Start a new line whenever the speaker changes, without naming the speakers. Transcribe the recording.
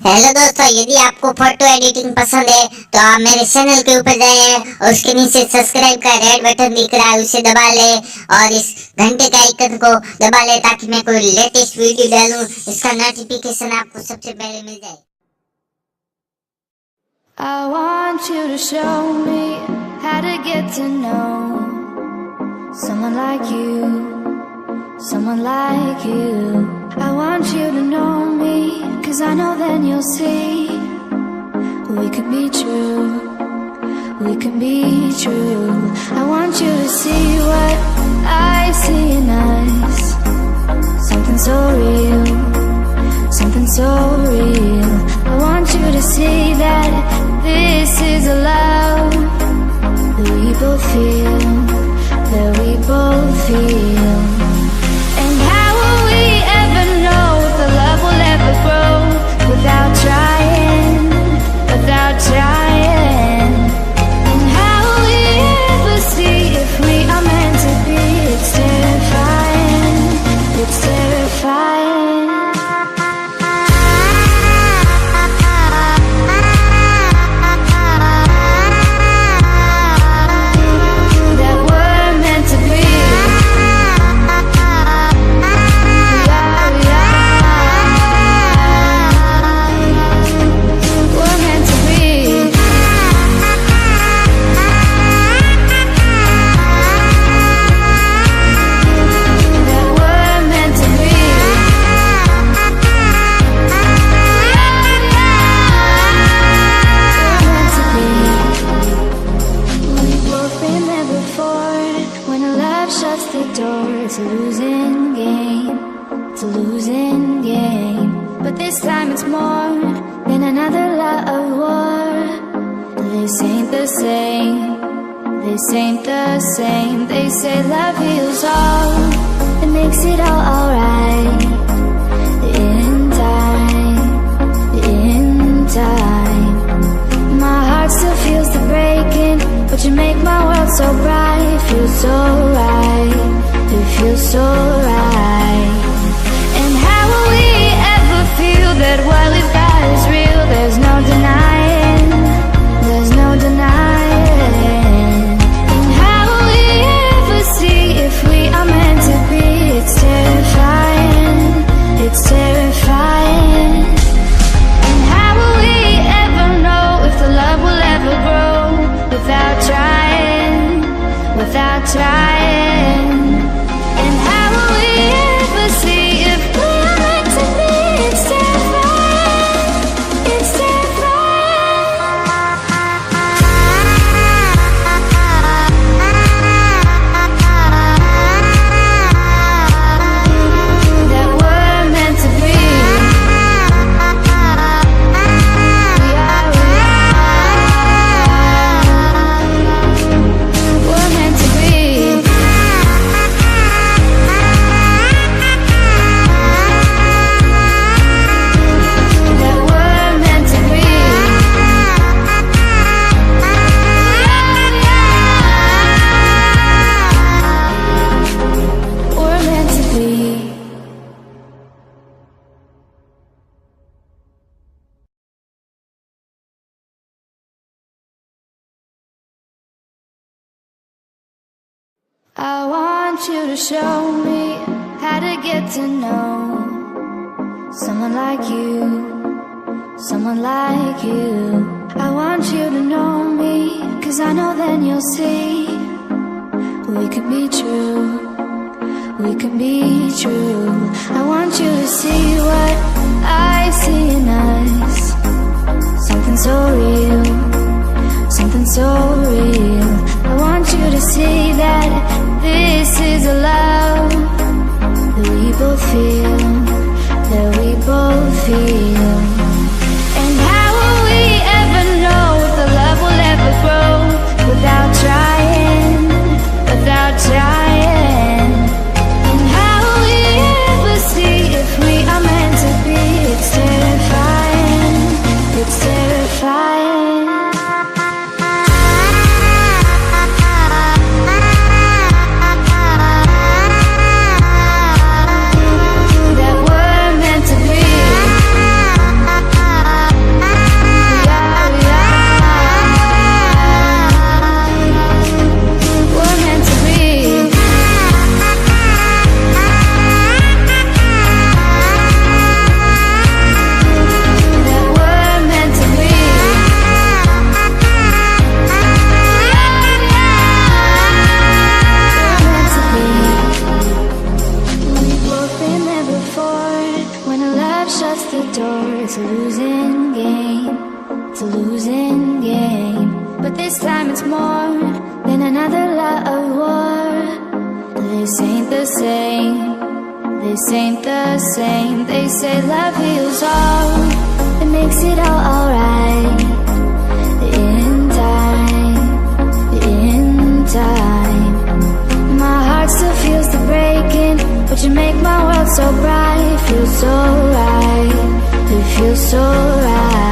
Hello दोस्तों, यदि आपको फोटो एडिटिंग पसंद है तो आप मेरे चैनल के ऊपर जाइए और उसके नीचे सब्सक्राइब का रेड बटन दिख रहा है, उसे दबा ले और इस घंटे के आइकन को दबा ले ताकि मैं कोई लेटेस्ट वीडियो डालूं, इसका नोटिफिकेशन आपको सबसे पहले मिल जाए।
I want you to show me how to get to know someone like you, someone like you. I want you to know me, 'cause I know then you'll see we could be true, we can be true. I want you to see what I see in us, something so real, something so real. I want you to see that this is a love that we both feel, that we both feel. And how will we ever know if the love will ever grow without trying, without trying? And how will we ever see if we are meant to be? It's terrifying, it's terrifying. It's a losing game, it's a losing game. But this time it's more than another love war. This ain't the same, this ain't the same. They say love heals all, it makes it all alright. In time, in time. My heart still feels the breaking, but you make my world so bright. Feels so right, it feels so right. And how will we ever feel that what we've got is real? There's no denying, there's no denying. And how will we ever see if we are meant to be? It's terrifying, it's terrifying. And how will we ever know if the love will ever grow without trying, without trying? And how will we ever see if we are meant to be? It's terrifying, it's terrifying. That we're meant to be. We're meant to be. That we're meant to be. We're meant to be. I want you to show me how to get to know someone like you, someone like you. I want you to know me, 'cause I know then you'll see we could be true, we can be true. I want you to see what I see in us, something so real, something so real. I want you to see that this is a love that we both feel, that we both feel. And how will we ever know if the love will ever grow without trying, without trying? And how will we ever see if we are meant to be? door. It's a losing game. It's a losing game. But this time it's more than another love war. This ain't the same. This ain't the same. They say love heals all. It makes it all alright. In time. In time. My heart still feels the breaking, but you make my world so bright. Feels so right. It feels so right.